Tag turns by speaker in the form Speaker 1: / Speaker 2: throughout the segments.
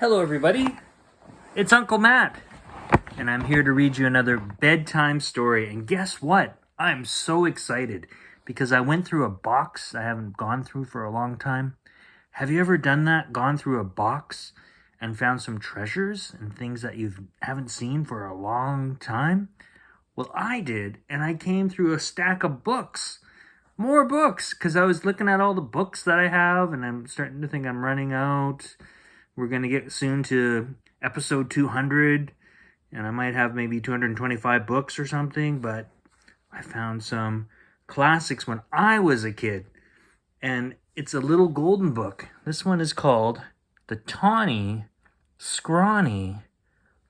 Speaker 1: Hello, everybody. It's Uncle Matt, and I'm here to read you another bedtime story. And guess what? I'm so excited because I went through a box I haven't gone through for a long time. Have you ever done that? Gone through a box and found some treasures and things that you haven't seen for a long time? Well, I did, and I came through a stack of books. More books, because I was looking at all the books that I have, and I'm starting to think I'm running out. We're going to get soon to episode 200, and I might have maybe 225 books or something, but I found some classics when I was a kid, and it's a little golden book. This one is called The Tawny, Scrawny,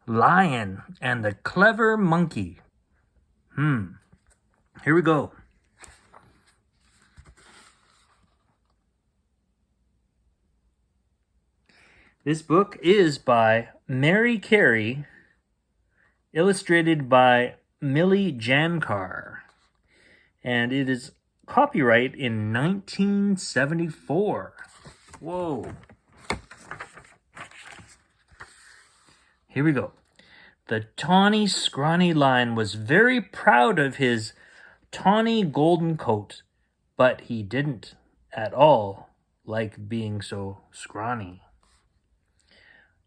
Speaker 1: Lion, and the Clever Monkey. Here we go. This book is by Carey, illustrated by Milli Jancar, and it is copyright in 1974. Whoa. Here we go. The tawny, scrawny lion was very proud of his tawny golden coat, but he didn't at all like being so scrawny.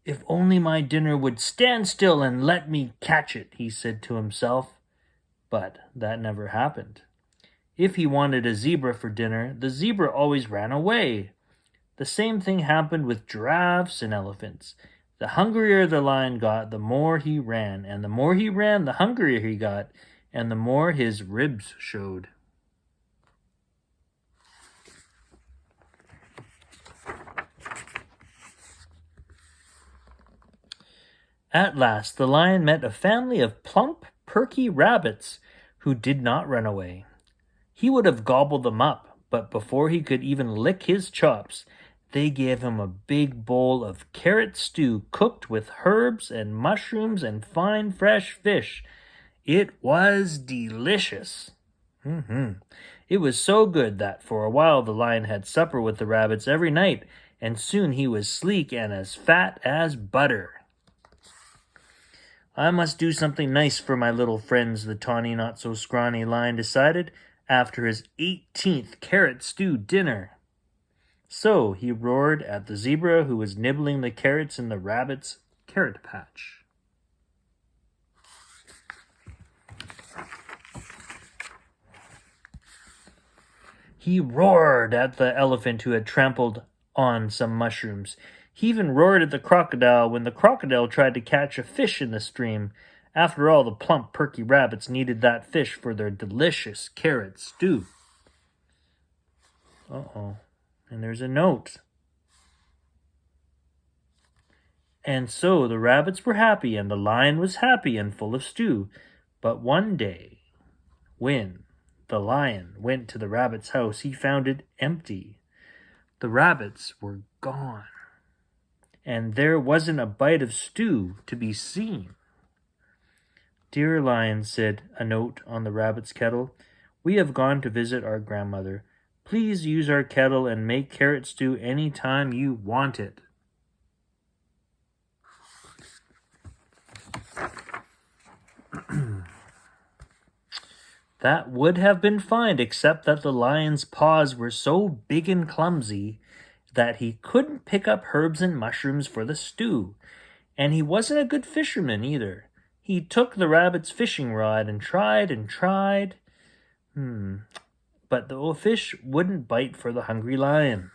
Speaker 1: If only my dinner would stand still and let me catch it, he said to himself. But that never happened. If he wanted a zebra for dinner, the zebra always ran away. The same thing happened with giraffes and elephants. The hungrier the lion got, the more he ran, and the more he ran, the hungrier he got, and the more his ribs showed. At last, the lion met a family of plump, perky rabbits who did not run away. He would have gobbled them up, but before he could even lick his chops, they gave him a big bowl of carrot stew cooked with herbs and mushrooms and fine fresh fish. It was delicious. It was so good that for a while the lion had supper with the rabbits every night, and soon he was sleek and as fat as butter. I must do something nice for my little friends, the tawny, not-so-scrawny lion decided after his 18th carrot stew dinner. So he roared at the zebra who was nibbling the carrots in the rabbit's carrot patch. He roared at the elephant who had trampled on some mushrooms. He even roared at the crocodile when the crocodile tried to catch a fish in the stream. After all, the plump, perky rabbits needed that fish for their delicious carrot stew. Uh-oh. And there's a note. And so the rabbits were happy, and the lion was happy and full of stew. But one day, when the lion went to the rabbit's house, he found it empty. The rabbits were gone, and there wasn't a bite of stew to be seen. Dear Lion, said a note on the rabbit's kettle, we have gone to visit our grandmother. Please use our kettle and make carrot stew any time you want it. That would have been fine, except that the lion's paws were so big and clumsy that he couldn't pick up herbs and mushrooms for the stew. And he wasn't a good fisherman either. He took the rabbit's fishing rod and tried and tried. But the fish wouldn't bite for the hungry lion.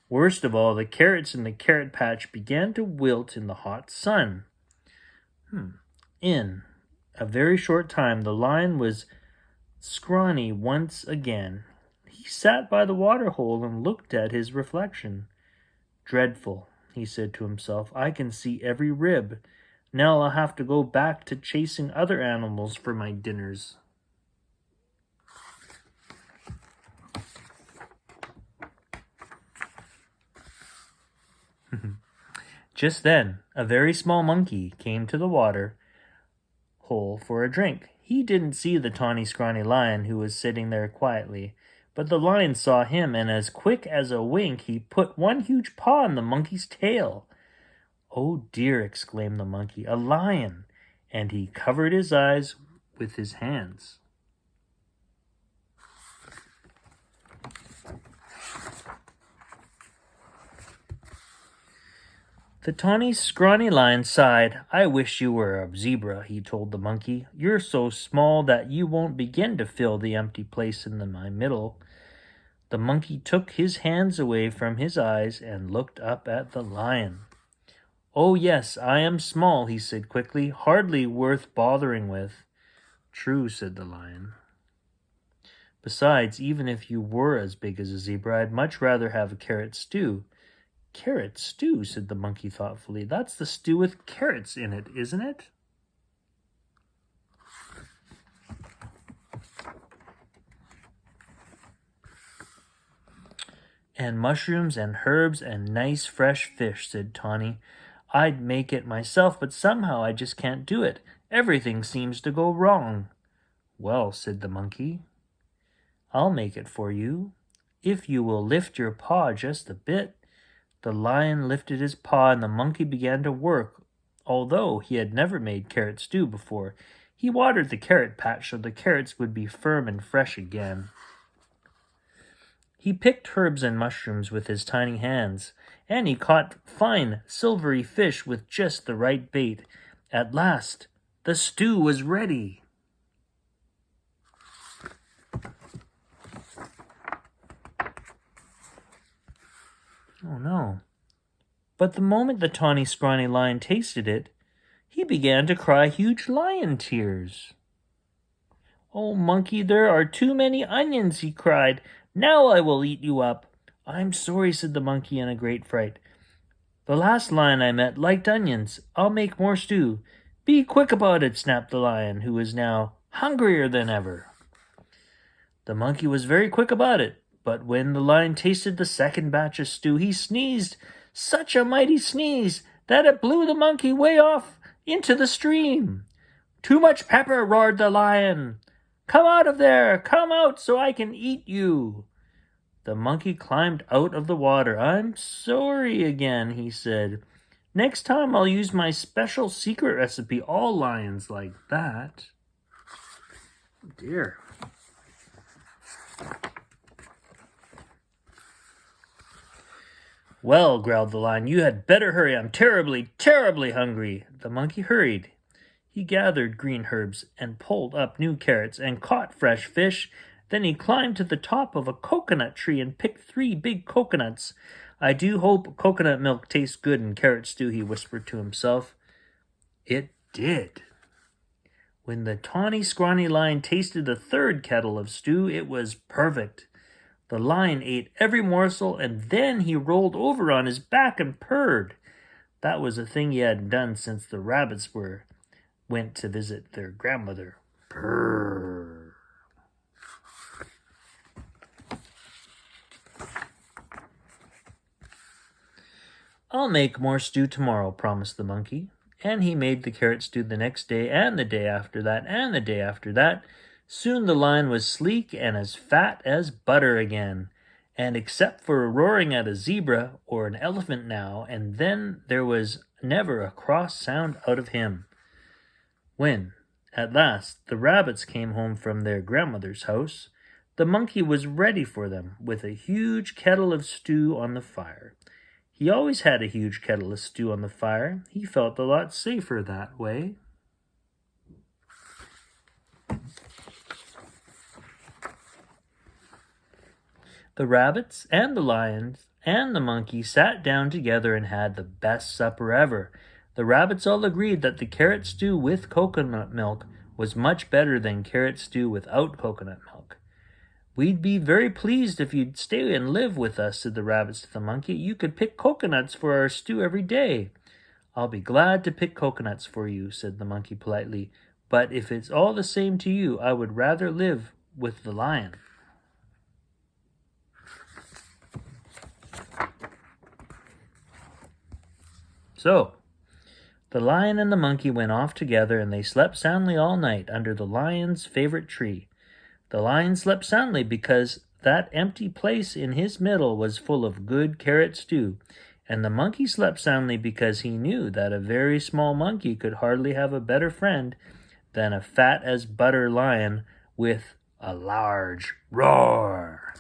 Speaker 1: Worst of all, the carrots in the carrot patch began to wilt in the hot sun. In a very short time, the lion was scrawny once again. He sat by the water hole and looked at his reflection. Dreadful, he said to himself. I can see every rib. Now I'll have to go back to chasing other animals for my dinners. Just then, a very small monkey came to the water hole for a drink. He didn't see the tawny, scrawny lion who was sitting there quietly, but the lion saw him, and as quick as a wink, he put one huge paw on the monkey's tail. "Oh dear," exclaimed the monkey, "a lion!" And he covered his eyes with his hands. The tawny, scrawny lion sighed. "I wish you were a zebra," he told the monkey. "You're so small that you won't begin to fill the empty place in my middle." The monkey took his hands away from his eyes and looked up at the lion. "Oh yes, I am small," he said quickly, "hardly worth bothering with." "True," said the lion. "Besides, even if you were as big as a zebra, I'd much rather have a carrot stew." "Carrot stew," said the monkey thoughtfully. "That's the stew with carrots in it, isn't it?" "And mushrooms and herbs and nice fresh fish," said Tawny. "I'd make it myself, but somehow I just can't do it. Everything seems to go wrong." "Well," said the monkey, "I'll make it for you, if you will lift your paw just a bit." The lion lifted his paw, and the monkey began to work. Although he had never made carrot stew before, he watered the carrot patch so the carrots would be firm and fresh again. He picked herbs and mushrooms with his tiny hands, and he caught fine, silvery fish with just the right bait. At last, the stew was ready. Oh no. But the moment the tawny, scrawny lion tasted it, he began to cry huge lion tears. "Oh, monkey, there are too many onions," he cried. "Now I will eat you up." "I'm sorry," said the monkey in a great fright. "The last lion I met liked onions. I'll make more stew." "Be quick about it," snapped the lion, who was now hungrier than ever. The monkey was very quick about it, but when the lion tasted the second batch of stew, he sneezed such a mighty sneeze that it blew the monkey way off into the stream. "Too much pepper," roared the lion. "Come out of there! Come out so I can eat you!" The monkey climbed out of the water. "I'm sorry again," he said. "Next time I'll use my special secret recipe. All lions like that." Oh dear. "Well," growled the lion, "you had better hurry. I'm terribly, terribly hungry." The monkey hurried. He gathered green herbs and pulled up new carrots and caught fresh fish. Then he climbed to the top of a coconut tree and picked 3 big coconuts. "I do hope coconut milk tastes good in carrot stew," he whispered to himself. It did. When the tawny, scrawny lion tasted the 3rd kettle of stew, it was perfect. The lion ate every morsel, and then he rolled over on his back and purred. That was a thing he hadn't done since the rabbits went to visit their grandmother. Purr. "I'll make more stew tomorrow," promised the monkey. And he made the carrot stew the next day, and the day after that, and the day after that. Soon the lion was sleek and as fat as butter again. And except for roaring at a zebra or an elephant now and then, there was never a cross sound out of him. When, at last, the rabbits came home from their grandmother's house, the monkey was ready for them with a huge kettle of stew on the fire. He always had a huge kettle of stew on the fire. He felt a lot safer that way. The rabbits and the lions and the monkey sat down together and had the best supper ever. The rabbits all agreed that the carrot stew with coconut milk was much better than carrot stew without coconut milk. "We'd be very pleased if you'd stay and live with us," said the rabbits to the monkey. "You could pick coconuts for our stew every day." "I'll be glad to pick coconuts for you," said the monkey politely. "But if it's all the same to you, I would rather live with the lion." So, the lion and the monkey went off together, and they slept soundly all night under the lion's favorite tree. The lion slept soundly because that empty place in his middle was full of good carrot stew, And the monkey slept soundly because he knew that a very small monkey could hardly have a better friend than a fat as butter lion with a large roar.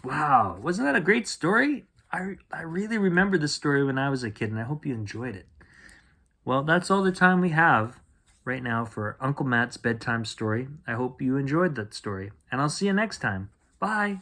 Speaker 1: Wow, wasn't that a great story? I really remember this story when I was a kid, and I hope you enjoyed it. Well, that's all the time we have right now for Uncle Matt's bedtime story. I hope you enjoyed that story, and I'll see you next time. Bye.